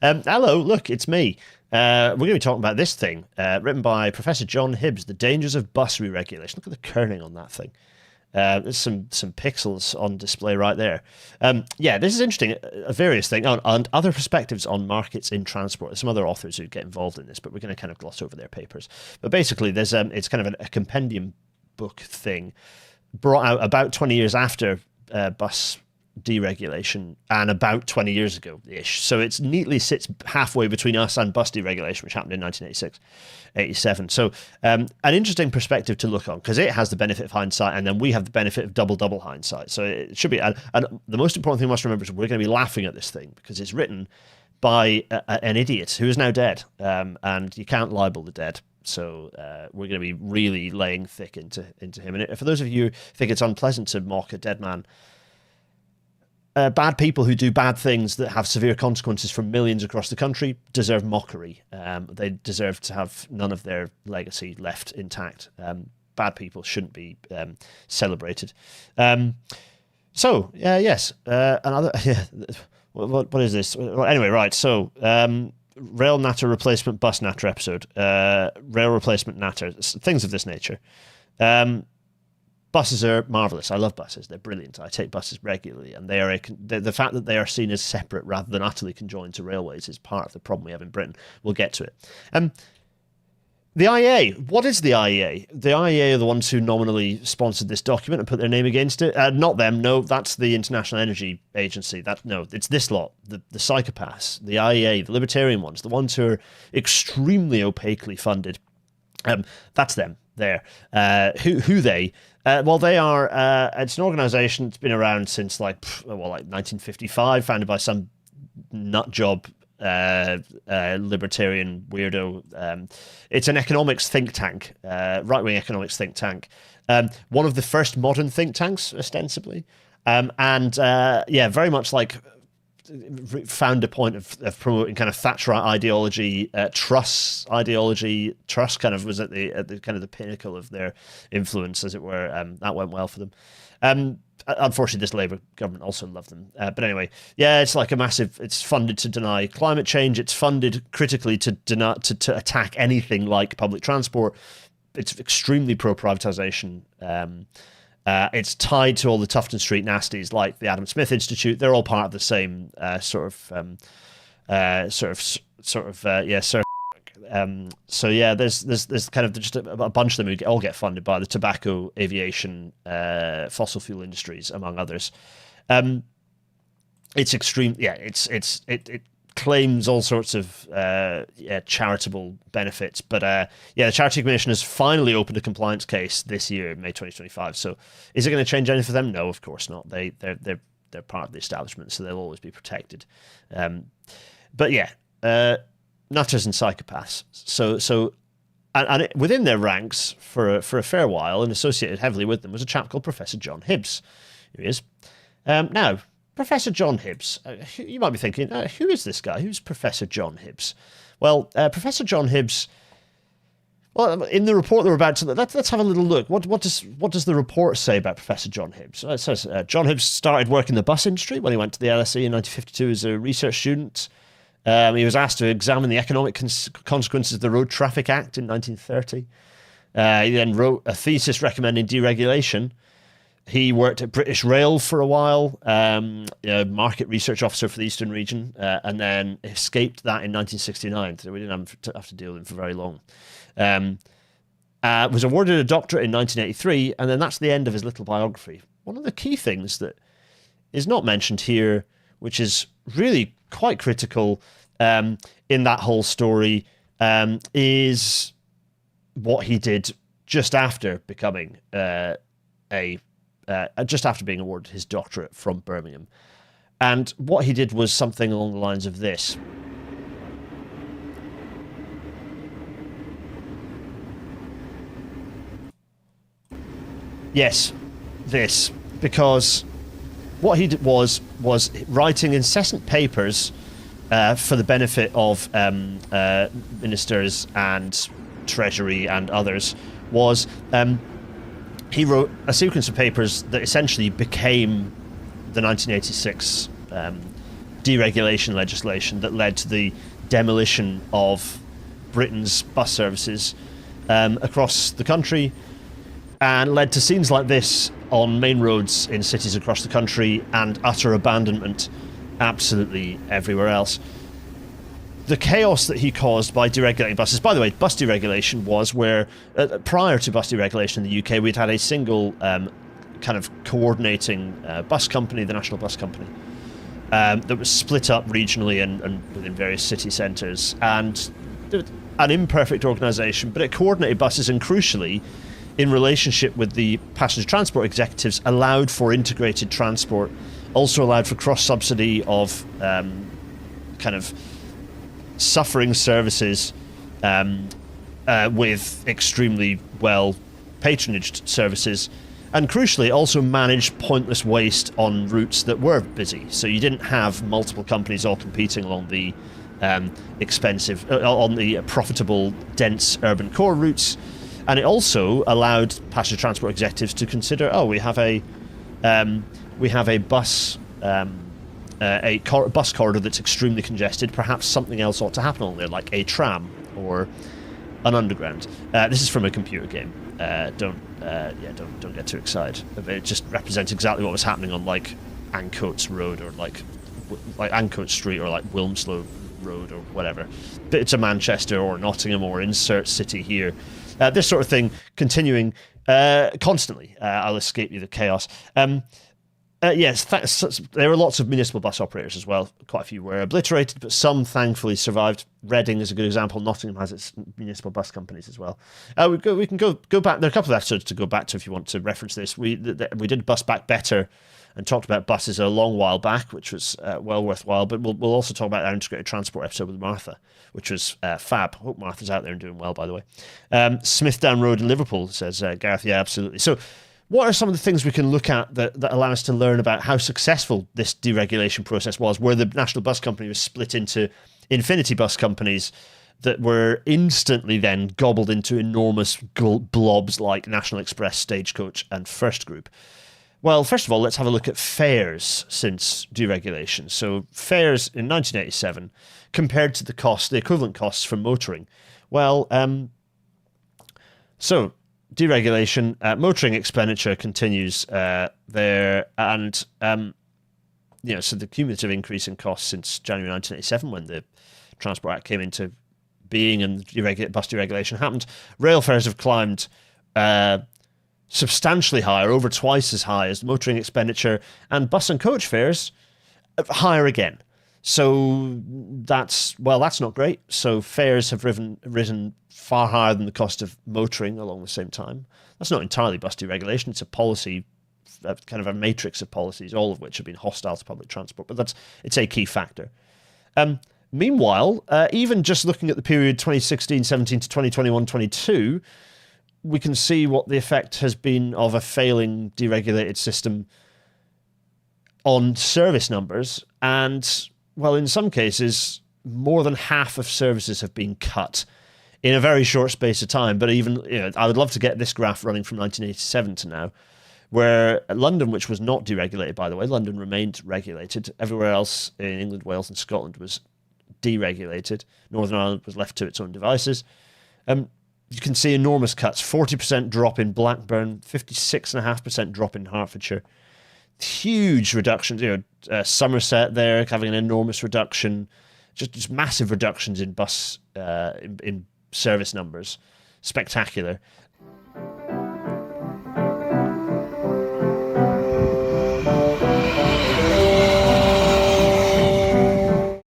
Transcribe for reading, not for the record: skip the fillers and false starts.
Hello, look, it's me. We're going to be talking about this thing, written by Professor John Hibbs, The Dangers of Bus Re-Regulation. Look at the kerning on that thing. There's some pixels on display right there. Yeah, this is interesting. A various thing, and other perspectives on markets in transport. There's some other authors who get involved in this, but we're going to kind of gloss over their papers. But basically, there's it's kind of a compendium book thing brought out about 20 years after bus deregulation and about 20 years ago ish. So it neatly sits halfway between us and bus deregulation, which happened in 1986, 87. So an interesting perspective to look on, because it has the benefit of hindsight, and then we have the benefit of double hindsight. So it should be, and the most important thing we must remember is we're going to be laughing at this thing because it's written by an idiot who is now dead, and you can't libel the dead. So we're going to be really laying thick into him. And for those of you who think it's unpleasant to mock a dead man, bad people who do bad things that have severe consequences for millions across the country deserve mockery. They deserve to have none of their legacy left intact. Bad people shouldn't be celebrated. Yes, another. Yeah, what is this? Well, anyway, right. So, rail natter replacement bus natter episode. Rail replacement natter. Things of this nature. Buses are marvellous. I love buses. They're brilliant. I take buses regularly, and they are the fact that they are seen as separate rather than utterly conjoined to railways is part of the problem we have in Britain. We'll get to it. The IEA. What is the IEA? The IEA are the ones who nominally sponsored this document and put their name against it. Not them. No, that's the International Energy Agency. It's this lot, the psychopaths, the IEA, the libertarian ones, the ones who are extremely opaquely funded. That's them. There. Who they? Well, they are. It's an organisation that's been around since like 1955, founded by some nut job libertarian weirdo. It's an economics think tank, right-wing economics think tank. One of the first modern think tanks, ostensibly, very much like found a point of promoting kind of Thatcherite ideology, Truss ideology. Truss kind of was at the kind of the pinnacle of their influence, as it were. That went well for them. Unfortunately, this Labour government also loved them. But anyway, yeah, it's like a massive. It's funded to deny climate change. It's funded critically to attack anything like public transport. It's extremely pro privatisation. It's tied to all the Tufton Street nasties, like the Adam Smith Institute. They're all part of the same So yeah, there's kind of just a bunch of them who all get funded by the tobacco, aviation, fossil fuel industries, among others. It's extreme. Yeah, it claims all sorts of charitable benefits, but the Charity Commission has finally opened a compliance case this year, May 2025. So, is it going to change anything for them? No, of course not. They're part of the establishment, so they'll always be protected. But yeah, nutters and psychopaths. So within their ranks for a fair while, and associated heavily with them, was a chap called Professor John Hibbs. Here he is. Now, Professor John Hibbs. You might be thinking, who is this guy? Who's Professor John Hibbs? Well, Professor John Hibbs. Well, in the report that we're about to let's have a little look. What does the report say about Professor John Hibbs? It says John Hibbs started work in the bus industry when he went to the LSE in 1952 as a research student. He was asked to examine the economic consequences of the Road Traffic Act in 1930. He then wrote a thesis recommending deregulation. He worked at British Rail for a while, market research officer for the Eastern region, and then escaped that in 1969. So we didn't have to deal with him for very long. Was awarded a doctorate in 1983, and then that's the end of his little biography. One of the key things that is not mentioned here, which is really quite critical in that whole story, is what he did just after becoming just after being awarded his doctorate from Birmingham. And what he did was something along the lines of this. Yes, this. Because what he did was writing incessant papers for the benefit of ministers and Treasury and others, he wrote a sequence of papers that essentially became the 1986 deregulation legislation that led to the demolition of Britain's bus services across the country, and led to scenes like this on main roads in cities across the country and utter abandonment absolutely everywhere else. The chaos that he caused by deregulating buses, by the way, bus deregulation was where, prior to bus deregulation in the UK, we'd had a single kind of coordinating bus company, the National Bus Company, that was split up regionally and within various city centres, and an imperfect organisation, but it coordinated buses, and crucially, in relationship with the passenger transport executives, allowed for integrated transport, also allowed for cross-subsidy of kind of suffering services with extremely well patronaged services, and crucially also managed pointless waste on routes that were busy. So you didn't have multiple companies all competing along the on the profitable, dense urban core routes. And it also allowed passenger transport executives to consider, we have a bus bus corridor that's extremely congested. Perhaps something else ought to happen on there, like a tram or an underground. This is from a computer game. Don't get too excited. It just represents exactly what was happening on like Ancoats Road or like Ancoats Street or like Wilmslow Road or whatever. It's a Manchester or Nottingham or insert city here. This sort of thing continuing constantly. I'll escape you the chaos. Yes, there were lots of municipal bus operators as well. Quite a few were obliterated, but some thankfully survived. Reading is a good example. Nottingham has its municipal bus companies as well. We can go back. There are a couple of episodes to go back to if you want to reference this. We did Bus Back Better and talked about buses a long while back, which was well worthwhile. But we'll also talk about our integrated transport episode with Martha, which was fab. Hope Martha's out there and doing well, by the way. Smithdown Road in Liverpool, says Gareth. Yeah, absolutely. So what are some of the things we can look at that allow us to learn about how successful this deregulation process was, where the National Bus Company was split into infinity bus companies that were instantly then gobbled into enormous blobs like National Express, Stagecoach and First Group? Well, first of all, let's have a look at fares since deregulation. So fares in 1987 compared to the equivalent costs for motoring. Well, so deregulation, motoring expenditure continues there, and so the cumulative increase in costs since January 1987, when the Transport Act came into being and bus deregulation happened, rail fares have climbed substantially higher, over twice as high as motoring expenditure, and bus and coach fares higher again. So that's not great. So fares have risen far higher than the cost of motoring along the same time. That's not entirely bus deregulation. It's a policy, kind of a matrix of policies, all of which have been hostile to public transport. But it's a key factor. Meanwhile, even just looking at the period 2016-17 to 2021-22, we can see what the effect has been of a failing deregulated system on service numbers. And, well, in some cases, more than half of services have been cut in a very short space of time. But even, I would love to get this graph running from 1987 to now, where London, which was not deregulated, by the way, London remained regulated. Everywhere else in England, Wales and Scotland was deregulated. Northern Ireland was left to its own devices. You can see enormous cuts, 40% drop in Blackburn, 56.5% drop in Hertfordshire. Huge reductions, Somerset there having an enormous reduction, just massive reductions in bus in service numbers. Spectacular.